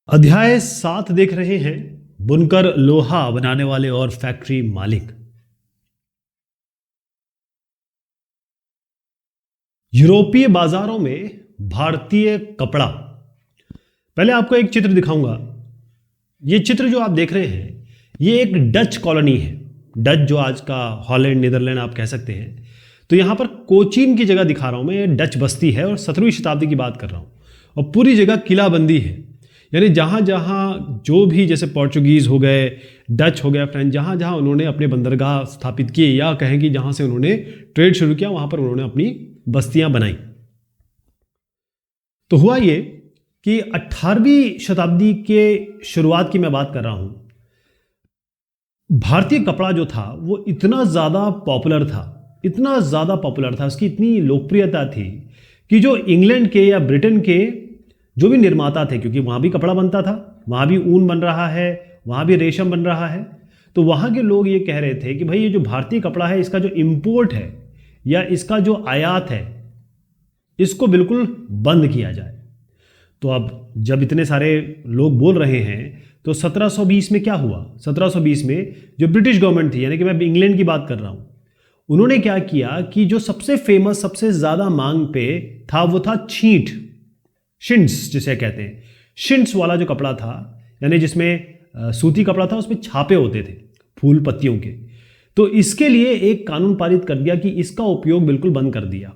अध्याय 7 देख रहे हैं। बुनकर लोहा बनाने वाले और फैक्ट्री मालिक। यूरोपीय बाजारों में भारतीय कपड़ा। पहले आपको एक चित्र दिखाऊंगा। ये चित्र जो आप देख रहे हैं ये एक डच कॉलोनी है। डच जो आज का हॉलैंड नीदरलैंड आप कह सकते हैं। तो यहां पर कोचीन की जगह दिखा रहा हूं मैं। डच बस्ती है और 17वीं शताब्दी की बात कर रहा हूं और पूरी जगह किलाबंदी है। यानी जहाँ जहाँ जो भी जैसे पोर्चुगीज़ हो गए, डच हो गया, फ्रेंच, जहाँ जहाँ उन्होंने अपने बंदरगाह स्थापित किए या कहें कि जहाँ से उन्होंने ट्रेड शुरू किया वहाँ पर उन्होंने अपनी बस्तियाँ बनाई। तो हुआ ये कि 18वीं शताब्दी के शुरुआत की मैं बात कर रहा हूँ। भारतीय कपड़ा जो था वो इतना ज़्यादा पॉपुलर था, उसकी इतनी लोकप्रियता थी कि जो इंग्लैंड के या ब्रिटेन के जो भी निर्माता थे, क्योंकि वहाँ भी कपड़ा बनता था, वहाँ भी ऊन बन रहा है, वहाँ भी रेशम बन रहा है, तो वहाँ के लोग ये कह रहे थे कि भाई ये जो भारतीय कपड़ा है इसका जो इंपोर्ट है या इसका जो आयात है इसको बिल्कुल बंद किया जाए। तो अब जब इतने सारे लोग बोल रहे हैं तो 1720 में क्या हुआ? 1720 में जो ब्रिटिश गवर्नमेंट थी, यानी कि मैं इंग्लैंड की बात कर रहा हूँ, उन्होंने क्या किया कि जो सबसे फेमस, सबसे ज़्यादा मांग पे था वो था शिंट्स जिसे कहते हैं। शिंट्स वाला जो कपड़ा था, यानी जिसमें सूती कपड़ा था, उसमें छापे होते थे फूल पत्तियों के। तो इसके लिए एक कानून पारित कर दिया कि इसका उपयोग बिल्कुल बंद कर दिया।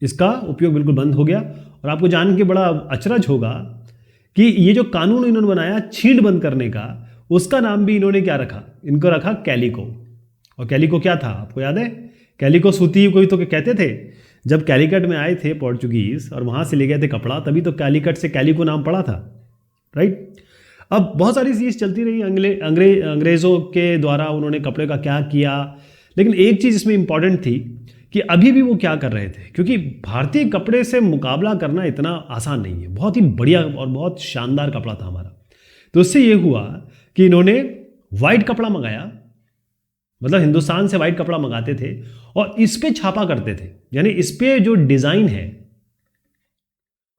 इसका उपयोग बिल्कुल बंद हो गया। और आपको जान के बड़ा अचरज होगा कि ये जो कानून इन्होंने बनाया छींट बंद करने का, उसका नाम भी इन्होंने क्या रखा? इनको रखा कैलिको। और कैलिको क्या था आपको याद है? कैलिको सूती कोई तो कहते थे। जब कैलिकट में आए थे पोर्चुगीज और वहां से ले गए थे कपड़ा, तभी तो कैलिकट से कैलिको नाम पड़ा था, राइट। अब बहुत सारी चीज़ चलती रही। अंग्रेज़ों के द्वारा उन्होंने कपड़े का क्या किया, लेकिन एक चीज़ इसमें इंपॉर्टेंट थी कि अभी भी वो क्या कर रहे थे, क्योंकि भारतीय कपड़े से मुकाबला करना इतना आसान नहीं है। बहुत ही बढ़िया और बहुत शानदार कपड़ा था हमारा। तो उससे ये हुआ कि इन्होंने वाइट कपड़ा मंगाया, मतलब हिंदुस्तान से वाइट कपड़ा मंगाते थे और इस पे छापा करते थे, यानी इस पे जो डिजाइन है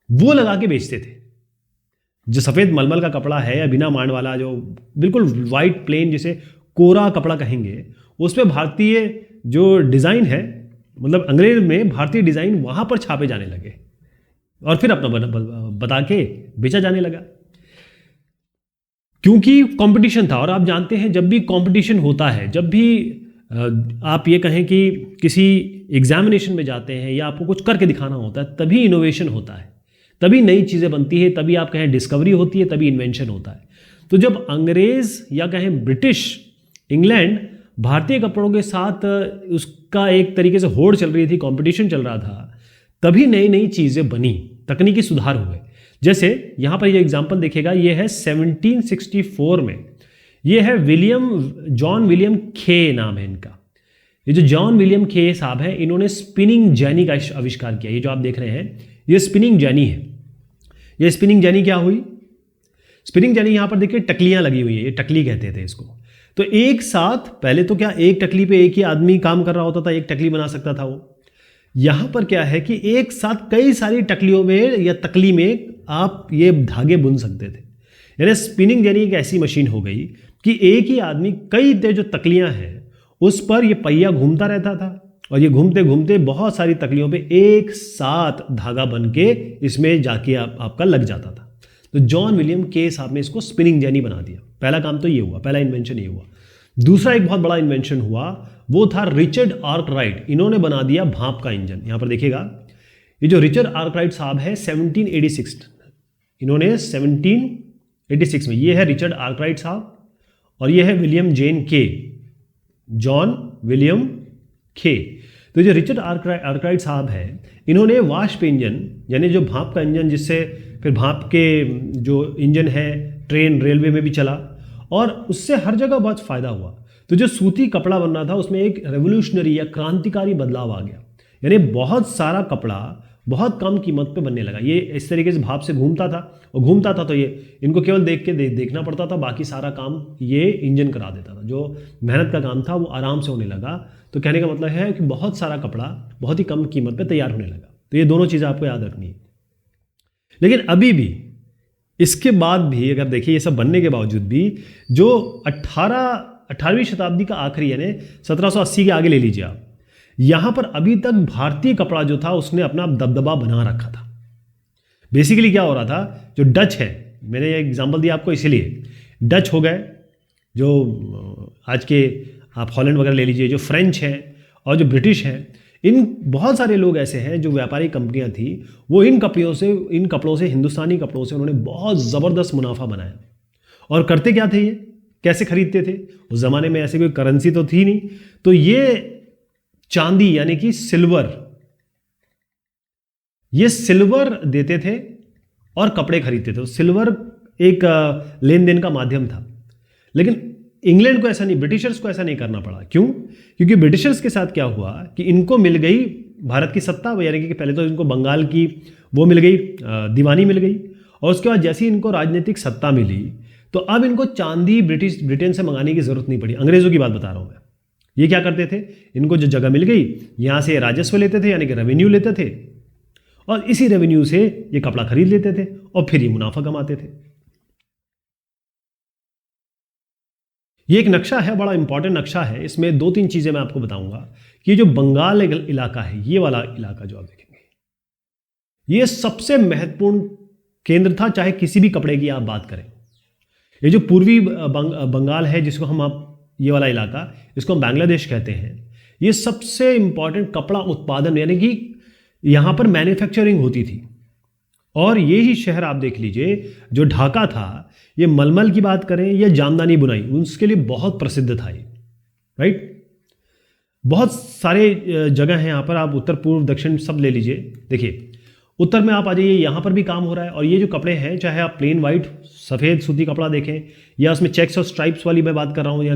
वो लगा के बेचते थे। जो सफेद मलमल का कपड़ा है या बिना मांड वाला, जो बिल्कुल वाइट प्लेन जिसे कोरा कपड़ा कहेंगे, उस पे भारतीय जो डिजाइन है, मतलब अंग्रेज में भारतीय डिजाइन वहां पर छापे जाने लगे और फिर अपना बता के बेचा जाने लगा, क्योंकि कंपटीशन था। और आप जानते हैं जब भी कंपटीशन होता है, जब भी आप ये कहें कि किसी एग्जामिनेशन में जाते हैं या आपको कुछ करके दिखाना होता है, तभी इनोवेशन होता है, तभी नई चीज़ें बनती है, तभी आप कहें डिस्कवरी होती है, तभी इन्वेंशन होता है। तो जब अंग्रेज़ या कहें ब्रिटिश, इंग्लैंड भारतीय कपड़ों के साथ उसका एक तरीके से होड़ चल रही थी, कंपटीशन चल रहा था, तभी नई नई चीज़ें बनी, तकनीकी सुधार हुए। जैसे यहाँ पर ये एग्जाम्पल देखिएगा, ये है 1764 में, ये है जॉन विलियम खे नाम है इनका। ये जो जॉन विलियम खे साहब है, इन्होंने स्पिनिंग जैनी का आविष्कार किया। ये जो आप देख रहे हैं ये स्पिनिंग जैनी है। ये स्पिनिंग जैनी क्या हुई? स्पिनिंग जैनी यहाँ पर देखिए टकलियाँ लगी हुई है, ये टकली कहते थे इसको। तो एक साथ, पहले तो क्या एक टकली पे एक ही आदमी काम कर रहा होता था, एक टकली बना सकता था वो। यहाँ पर क्या है कि एक साथ कई सारी टकलियों में या तकली में आप ये धागे बुन सकते थे। यानी स्पिनिंग जैनी एक ऐसी मशीन हो गई कि एक ही आदमी कई जो तकलियां हैं उस पर ये पहिया घूमता रहता था और ये घूमते घूमते बहुत सारी तकलियों पे एक साथ धागा बन के इसमें जाके आपका लग जाता था। तो जॉन विलियम के साहब ने इसको स्पिनिंग जैनी बना दिया। पहला काम तो ये हुआ, पहला इन्वेंशन ये हुआ। दूसरा एक बहुत बड़ा इन्वेंशन हुआ, वो था रिचर्ड आर्कराइट। इन्होंने बना दिया भाप का इंजन। यहाँ पर देखिएगा, ये जो रिचर्ड आर्कराइट साहब है 1786, इन्होंने 1786 में, ये है रिचर्ड आर्कराइट साहब और ये है विलियम जेन के, जॉन विलियम के। तो जो रिचर्ड आर्कराइट साहब है, इन्होंने वाष्प इंजन, यानी जो भाप का इंजन, जिससे फिर भाप के जो इंजन है ट्रेन रेलवे में भी चला और उससे हर जगह बहुत फायदा हुआ। तो जो सूती कपड़ा बन रहा था उसमें एक रेवोल्यूशनरी या क्रांतिकारी बदलाव आ गया। यानी बहुत सारा कपड़ा बहुत कम कीमत पे बनने लगा। ये इस तरीके से भाप से घूमता था और घूमता था, तो ये इनको केवल देखना पड़ता था, बाकी सारा काम ये इंजन करा देता था। जो मेहनत का काम था वो आराम से होने लगा। तो कहने का मतलब है कि बहुत सारा कपड़ा बहुत ही कम कीमत पे तैयार होने लगा। तो ये दोनों चीज़ें आपको याद रखनी है। लेकिन अभी भी इसके बाद भी अगर देखिए ये सब बनने के बावजूद भी जो 18वीं शताब्दी का आखिरी यानी 1780 के आगे ले लीजिए आप, यहाँ पर अभी तक भारतीय कपड़ा जो था उसने अपना दबदबा बना रखा था। बेसिकली क्या हो रहा था, जो डच है, मैंने ये एग्जांपल दिया आपको इसीलिए, डच हो गए जो आज के आप हॉलैंड वगैरह ले लीजिए, जो फ्रेंच हैं और जो ब्रिटिश हैं, इन बहुत सारे लोग ऐसे हैं जो व्यापारिक कंपनियां थी, वो इन कपड़ों से हिंदुस्तानी कपड़ों से उन्होंने बहुत ज़बरदस्त मुनाफा बनाया। और करते क्या थे, ये कैसे खरीदते थे, उस ज़माने में ऐसे कोई करेंसी तो थी नहीं, तो ये चांदी यानी कि सिल्वर, ये सिल्वर देते थे और कपड़े खरीदते थे। सिल्वर एक लेन देन का माध्यम था। लेकिन इंग्लैंड को ऐसा नहीं, ब्रिटिशर्स को ऐसा नहीं करना पड़ा। क्यों? क्योंकि ब्रिटिशर्स के साथ क्या हुआ कि इनको मिल गई भारत की सत्ता, यानी कि पहले तो इनको बंगाल की वो मिल गई, दीवानी मिल गई, और उसके बाद जैसे ही इनको राजनीतिक सत्ता मिली तो अब इनको चांदी ब्रिटेन से मंगाने की जरूरत नहीं पड़ी। अंग्रेजों की बात बता रहा हूं मैं। ये क्या करते थे, इनको जो जगह मिल गई यहां से राजस्व लेते थे, यानी कि रेवेन्यू लेते थे, और इसी रेवेन्यू से ये कपड़ा खरीद लेते थे और फिर ये मुनाफा कमाते थे। ये एक नक्शा है, बड़ा इंपॉर्टेंट नक्शा है। इसमें 2-3 चीजें मैं आपको बताऊंगा कि ये जो बंगाल इलाका है, ये वाला इलाका जो आप देखेंगे, ये सबसे महत्वपूर्ण केंद्र था, चाहे किसी भी कपड़े की आप बात करें। ये जो पूर्वी बंगाल है, जिसको हम आप ये वाला इलाका, इसको हम बांग्लादेश कहते हैं, ये सबसे इंपॉर्टेंट कपड़ा उत्पादन, यानी कि यहां पर मैन्युफैक्चरिंग होती थी। और ये ही शहर आप देख लीजिए, जो ढाका था, ये मलमल की बात करें या जामदानी बुनाई, उसके लिए बहुत प्रसिद्ध था ये, राइट। बहुत सारे जगह हैं यहाँ पर, आप उत्तर पूर्व दक्षिण सब ले लीजिए। देखिए उत्तर में आप आ जाइए, यहाँ पर भी काम हो रहा है। और ये जो कपड़े हैं, चाहे आप प्लेन वाइट सफ़ेद सूती कपड़ा देखें, या उसमें चेक्स और स्ट्राइप्स वाली मैं बात कर रहा हूँ, या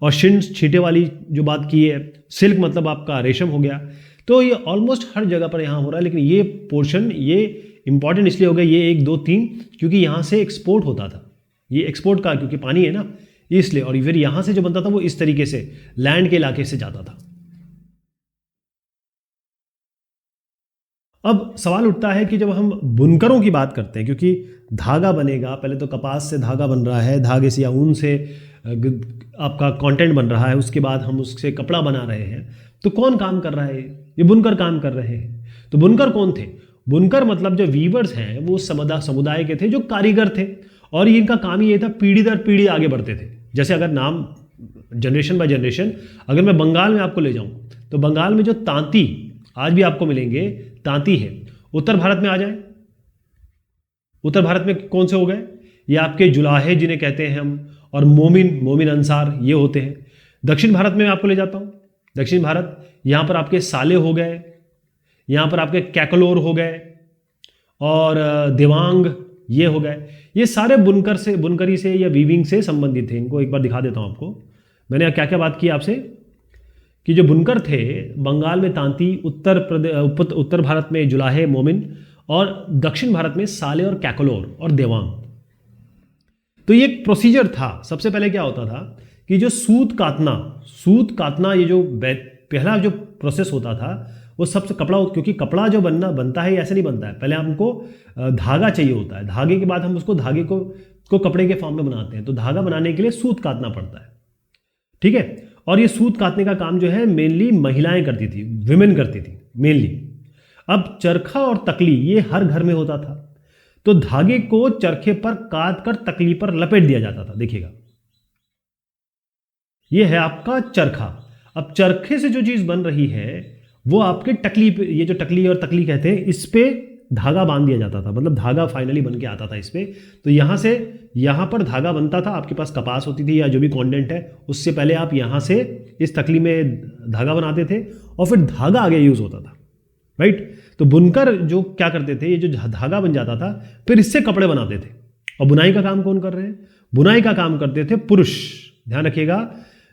और शिन्स छींटे वाली जो बात की है, सिल्क मतलब आपका रेशम हो गया, तो ये ऑलमोस्ट हर जगह पर यहाँ हो रहा है। लेकिन ये पोर्शन ये इंपॉर्टेंट इसलिए हो गया, ये 1 2 3, क्योंकि यहाँ से एक्सपोर्ट होता था। ये एक्सपोर्ट का, क्योंकि पानी है ना, इसलिए। और फिर यहाँ से जो बनता था वो इस तरीके से लैंड के इलाके से जाता था। अब सवाल उठता है कि जब हम बुनकरों की बात करते हैं, क्योंकि धागा बनेगा, पहले तो कपास से धागा बन रहा है, धागे से या ऊन से आपका कंटेंट बन रहा है, उसके बाद हम उससे कपड़ा बना रहे हैं, तो कौन काम कर रहा है? ये बुनकर काम कर रहे हैं। तो बुनकर कौन थे? बुनकर मतलब जो वीवर्स हैं, वो समुदाय के थे, जो कारीगर थे, और इनका काम ये था, पीढ़ी दर पीढ़ी आगे बढ़ते थे। जैसे अगर नाम जनरेशन बाय जनरेशन, अगर मैं बंगाल में आपको ले जाऊं, तो बंगाल में जो तांती आज भी आपको मिलेंगे, तांती है। उत्तर भारत में आ जाए, उत्तर भारत में कौन से हो गए? ये आपके जुलाहे जिन्हें कहते हैं हम, और मोमिन अंसार, ये होते हैं। दक्षिण भारत में आपको ले जाता हूं, दक्षिण भारत, यहां पर आपके साले हो गए, यहां पर आपके कैकलोर हो गए, और देवांग ये हो गए। ये सारे बुनकरी से या वीविंग से संबंधित थे। इनको एक बार दिखा देता हूं आपको। मैंने क्या क्या बात की आपसे कि जो बुनकर थे, बंगाल में तांती, उत्तर भारत में जुलाहे मोमिन, और दक्षिण भारत में साले और कैकलोर और देवांग। तो ये एक प्रोसीजर था। सबसे पहले क्या होता था कि जो सूत काटना, ये जो पहला जो प्रोसेस होता था, वो सबसे कपड़ा, क्योंकि कपड़ा जो बनता है ऐसे नहीं बनता है, पहले हमको धागा चाहिए होता है, धागे के बाद हम उसको धागे को कपड़े के फॉर्म में बनाते हैं। तो धागा बनाने के लिए सूत काटना पड़ता है, ठीक है। और ये सूत काटने का काम जो है मेनली महिलाएं करती थी, विमेन करती थी मेनली। अब चरखा और तकली ये हर घर में होता था, तो धागे को चरखे पर काट कर तकली पर लपेट दिया जाता था। देखिएगा, ये है आपका चरखा। अब चरखे से जो चीज बन रही है वो आपके टकली पे, ये जो टकली और तकली कहते हैं, इस पे धागा बांध दिया जाता था, मतलब धागा फाइनली बन के आता था इस पे। तो यहां से यहां पर धागा बनता था, आपके पास कपास होती थी या जो भी कंटेंट है, उससे पहले आप यहां से इस तकली में धागा बनाते थे और फिर धागा आगे यूज होता था, राइट। तो बुनकर जो क्या करते थे, ये जो धागा बन जाता था, फिर इससे कपड़े बनाते थे। और बुनाई का काम कौन कर रहे हैं? बुनाई का काम करते थे पुरुष। ध्यान रखिएगा,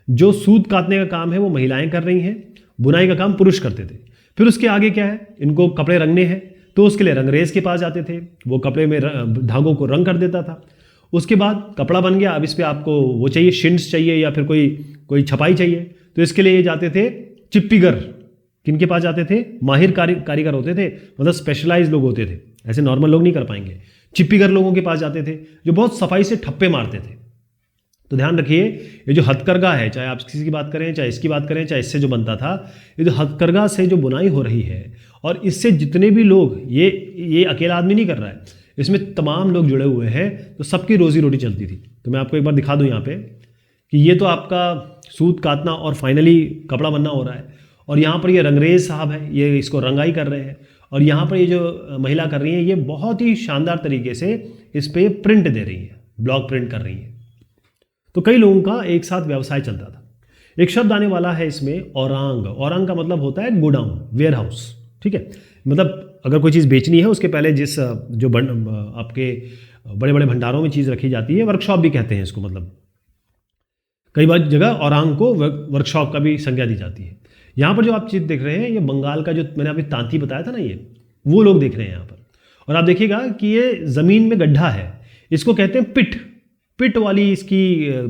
जो सूत काटने का काम है वो महिलाएं कर रही हैं, बुनाई का काम पुरुष करते थे। फिर उसके आगे क्या है, इनको कपड़े रंगने हैं, तो उसके लिए रंगरेज के पास जाते थे, वो कपड़े में धागों को रंग कर देता था। उसके बाद कपड़ा बन गया, अब इस पे आपको वो चाहिए, शिन्स चाहिए या फिर कोई छपाई चाहिए, तो इसके लिए ये जाते थे चिप्पीगर। किनके पास जाते थे? माहिर कारीगर होते थे, मतलब स्पेशलाइज लोग होते थे, ऐसे नॉर्मल लोग नहीं कर पाएंगे। चिप्पीगर लोगों के पास जाते थे जो बहुत सफाई से ठप्पे मारते थे। तो ध्यान रखिए, ये जो हथकरघा है, चाहे आप किसी की बात करें, चाहे इसकी बात करें, चाहे इससे जो बनता था, ये जो हथकरघा से जो बुनाई हो रही है, और इससे जितने भी लोग, ये अकेला आदमी नहीं कर रहा है, इसमें तमाम लोग जुड़े हुए हैं, तो सबकी रोजी रोटी चलती थी। तो मैं आपको एक बार दिखा दूं यहाँ पे कि ये तो आपका सूत काटना और फाइनली कपड़ा बनना हो रहा है, और यहाँ पर ये रंगरेज साहब है, ये इसको रंगाई कर रहे हैं, और यहाँ पर ये जो महिला कर रही है, ये बहुत ही शानदार तरीके से इस पर प्रिंट दे रही है, ब्लॉक प्रिंट कर रही है। तो कई लोगों का एक साथ व्यवसाय चलता था। एक शब्द आने वाला है इसमें, औरांग। औरांग का मतलब होता है गोडाउन, वेयर हाउस, ठीक है। मतलब अगर कोई चीज़ बेचनी है उसके पहले जिस जो आपके बड़े बड़े भंडारों में चीज़ रखी जाती है, वर्कशॉप भी कहते हैं इसको, मतलब कई बार जगह औरांग को वर्कशॉप का भी संज्ञा दी जाती है। यहाँ पर जो आप चीज़ देख रहे हैं, ये बंगाल का जो मैंने अभी तांती बताया था ना, ये वो लोग देख रहे हैं यहाँ पर। और आप देखिएगा कि ये ज़मीन में गड्ढा है, इसको कहते हैं पिट वाली इसकी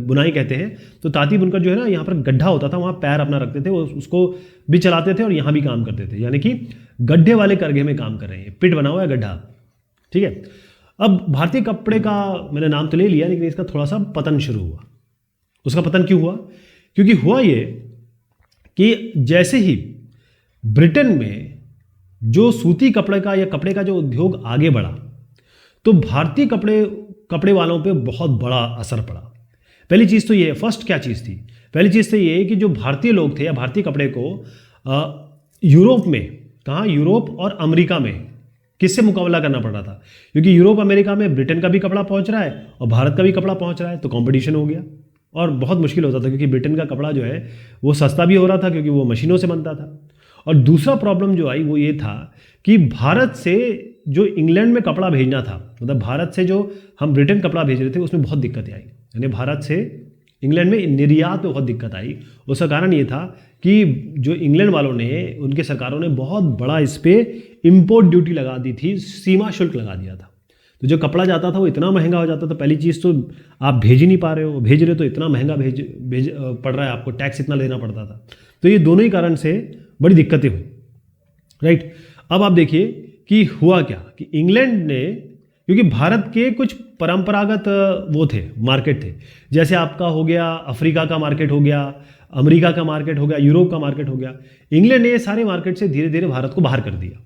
बुनाई कहते हैं। तो तांती बुनकर जो है ना, यहाँ पर गड्ढा होता था, वहाँ पैर अपना रखते थे, उसको भी चलाते थे और यहाँ भी काम करते थे, यानी कि गड्ढे वाले करघे में काम कर रहे हैं, पिट बना हुआ है, गड्ढा, ठीक है। अब भारतीय कपड़े का मैंने नाम तो ले लिया, लेकिन इसका थोड़ा सा पतन शुरू हुआ। उसका पतन क्यों हुआ? क्योंकि हुआ ये कि जैसे ही ब्रिटेन में जो सूती कपड़े का या कपड़े का जो उद्योग आगे बढ़ा, तो भारतीय कपड़े वालों पे बहुत बड़ा असर पड़ा। पहली चीज़ तो ये, फर्स्ट क्या चीज़ थी? पहली चीज़ तो ये कि जो भारतीय लोग थे या भारतीय कपड़े को यूरोप में, कहाँ, यूरोप और अमेरिका में किससे मुकाबला करना पड़ रहा था? क्योंकि यूरोप अमेरिका में ब्रिटेन का भी कपड़ा पहुंच रहा है और भारत का भी कपड़ा पहुंच रहा है, तो कंपटीशन हो गया और बहुत मुश्किल होता था, क्योंकि ब्रिटेन का कपड़ा जो है वो सस्ता भी हो रहा था क्योंकि वो मशीनों से बनता था। और दूसरा प्रॉब्लम जो आई वो ये था कि भारत से जो इंग्लैंड में कपड़ा भेजना था, मतलब भारत से जो हम ब्रिटेन कपड़ा भेज रहे थे, उसमें बहुत दिक्कतें आई। यानी भारत से इंग्लैंड में निर्यात में बहुत दिक्कत आई। उसका कारण ये था कि जो इंग्लैंड वालों ने, उनके सरकारों ने बहुत बड़ा इस पर इम्पोर्ट ड्यूटी लगा दी थी, सीमा शुल्क लगा दिया था। तो जो कपड़ा जाता था वो इतना महंगा हो जाता था। पहली चीज़ तो आप भेज ही नहीं पा रहे हो, भेज रहे हो तो इतना महंगा भेज पड़ रहा है, आपको टैक्स इतना देना पड़ता था। तो ये दोनों ही कारण से बड़ी दिक्कतें हुई, राइट। अब आप देखिए कि हुआ क्या कि इंग्लैंड ने, क्योंकि भारत के कुछ परंपरागत वो थे, मार्केट थे, जैसे आपका हो गया अफ्रीका का मार्केट हो गया, अमेरिका का मार्केट हो गया, यूरोप का मार्केट हो गया। इंग्लैंड ने ये सारे मार्केट से धीरे धीरे भारत को बाहर कर दिया,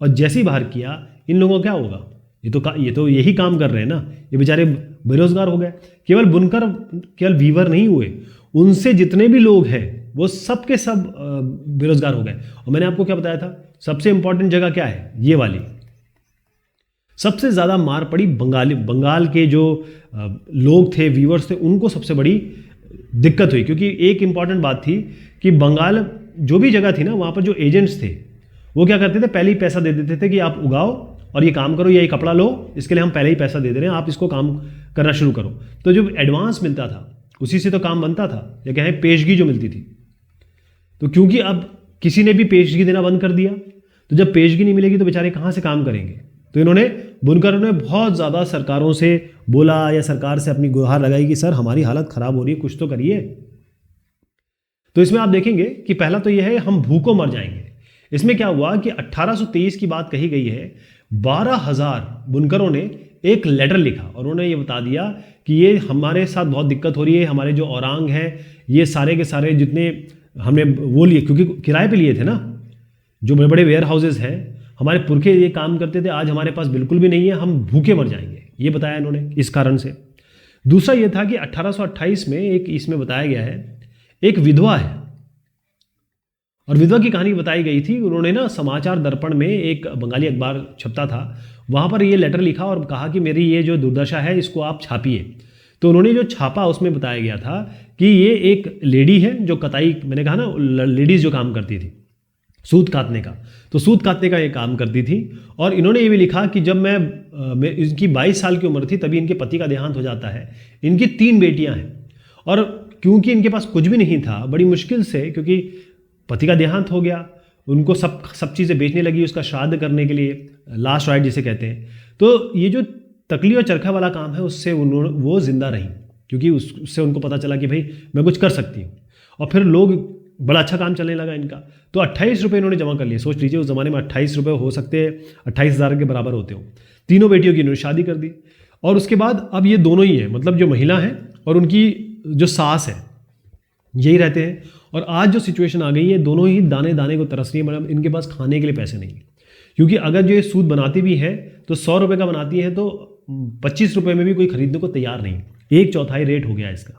और जैसे ही बाहर किया, इन लोगों का क्या होगा? ये तो यही काम कर रहे हैं ना, ये बेचारे बेरोजगार हो गए। केवल बुनकर, केवल वीवर नहीं हुए, उनसे जितने भी लोग हैं वो सब के सब बेरोजगार हो गए। और मैंने आपको क्या बताया था, सबसे इंपॉर्टेंट जगह क्या है? ये वाली। सबसे ज़्यादा मार पड़ी बंगाल के जो लोग थे, वीवर्स थे, उनको सबसे बड़ी दिक्कत हुई। क्योंकि एक इंपॉर्टेंट बात थी कि बंगाल जो भी जगह थी ना, वहाँ पर जो एजेंट्स थे वो क्या करते थे, पहले ही पैसा दे देते थे कि आप उगाओ और ये काम करो, या ये कपड़ा लो, इसके लिए हम पहले ही पैसा दे दे रहे हैं, आप इसको काम करना शुरू करो। तो जो एडवांस मिलता था उसी से तो काम बनता था, या कहें पेशगी जो मिलती थी। तो क्योंकि अब किसी ने भी पेशगी देना बंद कर दिया, तो जब पेशगी नहीं मिलेगी तो बेचारे कहाँ से काम करेंगे? तो इन्होंने, बुनकरों ने बहुत ज़्यादा सरकारों से बोला या सरकार से अपनी गुहार लगाई कि सर हमारी हालत ख़राब हो रही है, कुछ तो करिए। तो इसमें आप देखेंगे कि पहला तो यह है, हम भूखों मर जाएंगे। इसमें क्या हुआ कि 1823 की बात कही गई है, 12,000 बुनकरों ने एक लेटर लिखा और उन्होंने ये बता दिया कि ये हमारे साथ बहुत दिक्कत हो रही है, हमारे जो औरांग हैं, ये सारे के सारे जितने हमने वो लिए, क्योंकि किराए पे लिए थे ना, जो बड़े बड़े वेयर हाउसेज हैं, हमारे पुरखे ये काम करते थे, आज हमारे पास बिल्कुल भी नहीं है, हम भूखे मर जाएंगे, ये बताया इन्होंने इस कारण से। दूसरा ये था कि 1828 में एक इसमें बताया गया है, एक विधवा है और विधवा की कहानी बताई गई थी। उन्होंने ना समाचार दर्पण में, एक बंगाली अखबार छपता था, वहाँ पर ये लेटर लिखा और कहा कि मेरी ये जो दुर्दशा है इसको आप छापिए। तो उन्होंने जो छापा उसमें बताया गया था कि ये एक लेडी है जो कताई, मैंने कहा ना लेडीज़ जो काम करती थी सूत काटने का, तो सूत काटने का ये काम करती थी। और इन्होंने ये भी लिखा कि जब मैं इनकी 22 साल की उम्र थी तभी इनके पति का देहांत हो जाता है। इनकी 3 बेटियां हैं और क्योंकि इनके पास कुछ भी नहीं था, बड़ी मुश्किल से, क्योंकि पति का देहांत हो गया, उनको सब चीज़ें बेचने लगी उसका श्राद्ध करने के लिए, लास्ट राइट जिसे कहते हैं। तो ये जो तकली और चरखा वाला काम है उससे वो जिंदा रही, क्योंकि उससे उनको पता चला कि भाई मैं कुछ कर सकती हूँ। और फिर लोग बड़ा अच्छा काम चलने लगा इनका। तो 28 रुपये इन्होंने जमा कर लिए। सोच लीजिए उस ज़माने में 28 रुपये हो सकते 28,000 के बराबर होते हो। तीनों बेटियों की इन्होंने शादी कर दी। और उसके बाद अब ये दोनों ही हैं, मतलब जो महिला है और उनकी जो सास है, यही रहते हैं। और आज जो सिचुएशन आ गई है, दोनों ही दाने दाने को तरस रही है, मतलब इनके पास खाने के लिए पैसे नहीं है। क्योंकि अगर जो ये सूद बनाती भी है तो 100 रुपये का बनाती है तो 25 रुपये में भी कोई खरीदने को तैयार नहीं, 1/4 रेट हो गया इसका।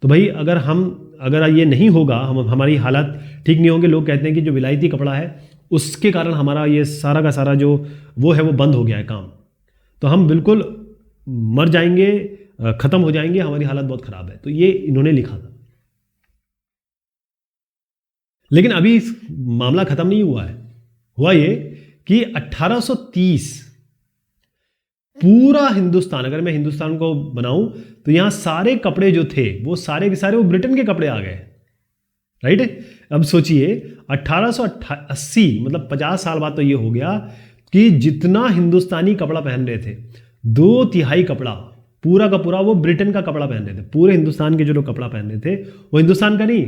तो भाई अगर ये नहीं होगा, हमारी हालत ठीक नहीं होंगे। लोग कहते हैं कि जो विलायती कपड़ा है उसके कारण हमारा ये सारा का सारा जो वो है वो बंद हो गया है काम, तो हम बिल्कुल मर जाएंगे, ख़त्म हो जाएंगे, हमारी हालत बहुत ख़राब है। तो ये इन्होंने लिखा था। लेकिन अभी मामला ख़त्म नहीं हुआ है। हुआ ये कि 1830 पूरा हिंदुस्तान, अगर मैं हिंदुस्तान को बनाऊं तो यहां सारे कपड़े जो थे वो सारे के सारे वो ब्रिटेन के कपड़े आ गए, राइट। अब सोचिए 1880, मतलब 50 साल बाद तो ये हो गया कि जितना हिंदुस्तानी कपड़ा पहन रहे थे, 2/3 कपड़ा पूरा का पूरा वो ब्रिटेन का कपड़ा पहन रहे थे। पूरे हिंदुस्तान के जो लोग कपड़ा पहन रहे थे वो हिंदुस्तान का नहीं,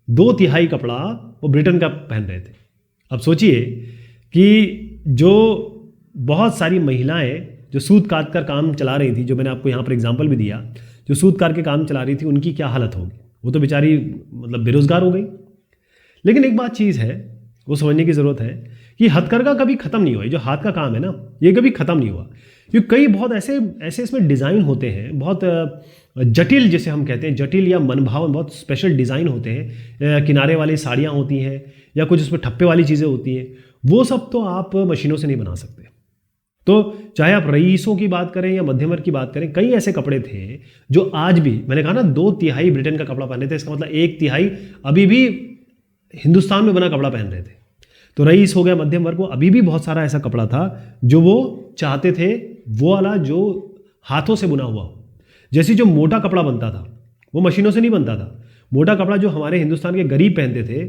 2/3 कपड़ा वो ब्रिटेन का पहन रहे थे। अब सोचिए कि जो बहुत सारी महिलाएं जो सूत काट कर काम चला रही थी, जो मैंने आपको यहाँ पर एग्जांपल भी दिया, जो सूत काट के काम चला रही थी, उनकी क्या हालत होगी। वो तो बेचारी मतलब बेरोजगार हो गई। लेकिन एक बात चीज़ है वो समझने की ज़रूरत है कि हथकरघा कभी ख़त्म नहीं हुआ। जो हाथ का काम है ना, ये कभी ख़त्म नहीं हुआ। क्योंकि कई बहुत ऐसे इसमें डिज़ाइन होते हैं, बहुत जटिल, जैसे हम कहते हैं जटिल या मनभावन, बहुत स्पेशल डिज़ाइन होते हैं। किनारे वाली साड़ियाँ होती हैं या कुछ उसमें ठप्पे वाली चीज़ें होती हैं, वो सब तो आप मशीनों से नहीं बना सकते। तो चाहे आप रईसों की बात करें या मध्यम वर्ग की बात करें, कई ऐसे कपड़े थे जो आज भी, मैंने कहा ना 2/3 ब्रिटेन का कपड़ा पहने थे, इसका मतलब 1/3 अभी भी हिंदुस्तान में बना कपड़ा पहन रहे थे। तो रईस हो गया, मध्यम वर्ग को अभी भी बहुत सारा ऐसा कपड़ा था जो वो चाहते थे, वो वाला जो हाथों से बुना हुआ हो। जैसे जो मोटा कपड़ा बनता था वो मशीनों से नहीं बनता था। मोटा कपड़ा जो हमारे हिंदुस्तान के गरीब पहनते थे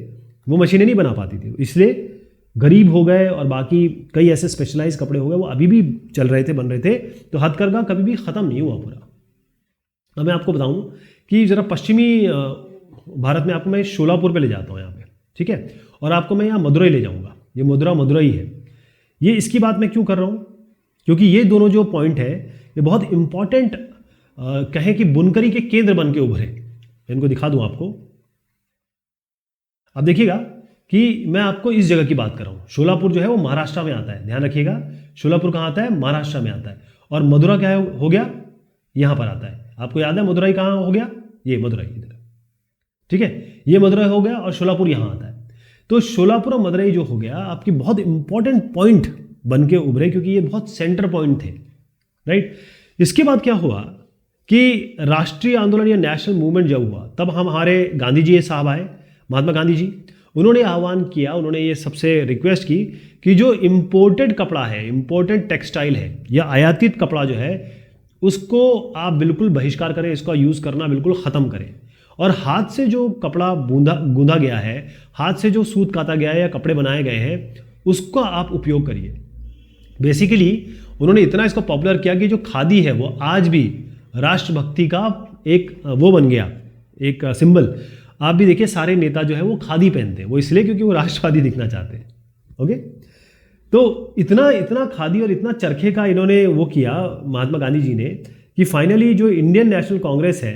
वो मशीनें नहीं बना पाती थी, इसलिए गरीब हो गए। और बाकी कई ऐसे स्पेशलाइज कपड़े हो गए, वो अभी भी चल रहे थे, बन रहे थे। तो हथकरघा कभी भी ख़त्म नहीं हुआ पूरा। अब मैं आपको बताऊं कि ज़रा पश्चिमी भारत में आपको मैं शोलापुर पे ले जाता हूँ यहाँ पे, ठीक है। और आपको मैं यहाँ मदुरई ले जाऊँगा। ये मदुरई है। ये इसकी बात मैं क्यों कर रहा हूँ, क्योंकि ये दोनों जो पॉइंट है ये बहुत इंपॉर्टेंट, कहें कि बुनकरी के केंद्र बन के उभरे। इनको दिखा दूँ आपको। अब देखिएगा कि मैं आपको इस जगह की बात कर रहा हूँ। शोलापुर जो है वो महाराष्ट्र में आता है, ध्यान रखिएगा। शोलापुर कहाँ आता है? महाराष्ट्र में आता है। और मदुरा क्या हो गया? यहाँ पर आता है। आपको याद है मदुरई कहाँ हो गया? ये मदुरई इधर, ठीक है। ये मदुरई हो गया और शोलापुर यहाँ आता है। तो शोलापुर और मदुरई जो हो गया आपकी बहुत इंपॉर्टेंट पॉइंट बन के उभरे, क्योंकि ये बहुत सेंटर पॉइंट थे, राइट। इसके बाद क्या हुआ कि राष्ट्रीय आंदोलन या नेशनल मूवमेंट जब हुआ, तब हमारे गांधी जी साहब आए, महात्मा गांधी जी। उन्होंने आह्वान किया, उन्होंने ये सबसे रिक्वेस्ट की कि जो इम्पोर्टेड कपड़ा है, इम्पोर्टेड टेक्सटाइल है या आयातित कपड़ा जो है, उसको आप बिल्कुल बहिष्कार करें, इसका यूज़ करना बिल्कुल ख़त्म करें। और हाथ से जो कपड़ा गूंधा गया है, हाथ से जो सूत काता गया है या कपड़े बनाए गए हैं, उसका आप उपयोग करिए। बेसिकली उन्होंने इतना इसको पॉपुलर किया कि जो खादी है वो आज भी राष्ट्रभक्ति का एक वो बन गया, एक सिंबल। आप भी देखिए सारे नेता जो है वो खादी पहनते हैं, वो इसलिए क्योंकि वो राष्ट्रवादी दिखना चाहते हैं। ओके, तो इतना खादी और इतना चरखे का इन्होंने वो किया महात्मा गांधी जी ने कि फाइनली जो इंडियन नेशनल कांग्रेस है,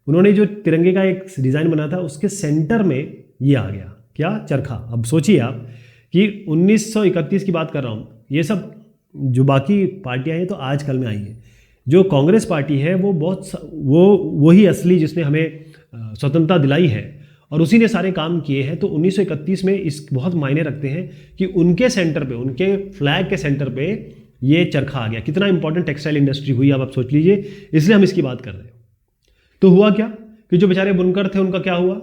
उन्होंने जो तिरंगे का एक डिज़ाइन बना था उसके सेंटर में ये आ गया, क्या? चरखा। अब सोचिए आप कि 1931 की बात कर रहा हूँ। ये सब जो बाकी पार्टियां हैं तो आजकल में आई है। जो कांग्रेस पार्टी है वो वही असली जिसने हमें स्वतंत्रता दिलाई है और उसी ने सारे काम किए हैं। तो 1931 में इस बहुत मायने रखते हैं कि उनके सेंटर पे, उनके फ्लैग के सेंटर पे ये चरखा आ गया। कितना इंपॉर्टेंट टेक्सटाइल इंडस्ट्री हुई, अब आप सोच लीजिए, इसलिए हम इसकी बात कर रहे हैं। तो हुआ क्या कि जो बेचारे बुनकर थे उनका क्या हुआ,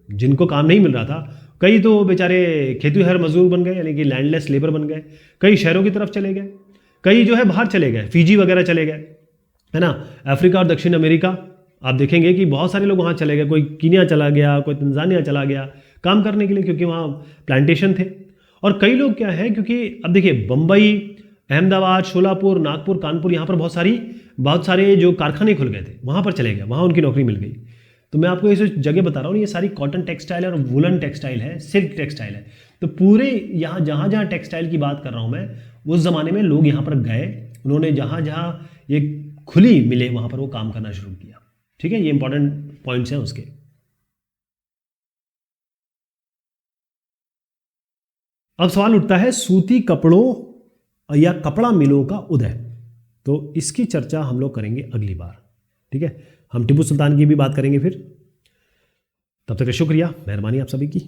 जिनको काम नहीं मिल रहा था, कई तो बेचारे खेतीहर मजदूर बन गए, यानी कि लैंडलेस लेबर बन गए। कई शहरों की तरफ चले गए, कई जो है बाहर चले गए, फिजी वगैरह चले गए, है ना। अफ्रीका और दक्षिण अमेरिका आप देखेंगे कि बहुत सारे लोग वहाँ चले गए। कोई कीनिया चला गया, कोई तंजानिया चला गया काम करने के लिए, क्योंकि वहाँ प्लांटेशन थे। और कई लोग क्या है, क्योंकि अब देखिए बम्बई, अहमदाबाद, शोलापुर, नागपुर, कानपुर, यहाँ पर बहुत सारे जो कारखाने खुल गए थे, वहाँ पर चले गए, वहाँ उनकी नौकरी मिल गई। तो मैं आपको ये जगह बता रहा हूँ, ये सारी कॉटन टेक्सटाइल और वुलन टेक्सटाइल है, सिल्क टेक्सटाइल है। तो पूरे यहाँ जहाँ जहाँ टेक्सटाइल की बात कर रहा हूँ मैं, उस ज़माने में लोग यहाँ पर गए, उन्होंने जहाँ जहाँ ये खुली मिले वहाँ पर वो काम करना शुरू किया। ठीक है, ये इंपॉर्टेंट पॉइंट्स हैं उसके। अब सवाल उठता है सूती कपड़ों या कपड़ा मिलों का उदय। तो इसकी चर्चा हम लोग करेंगे अगली बार। ठीक है, हम टीपू सुल्तान की भी बात करेंगे फिर। तब तक शुक्रिया, मेहरबानी आप सभी की।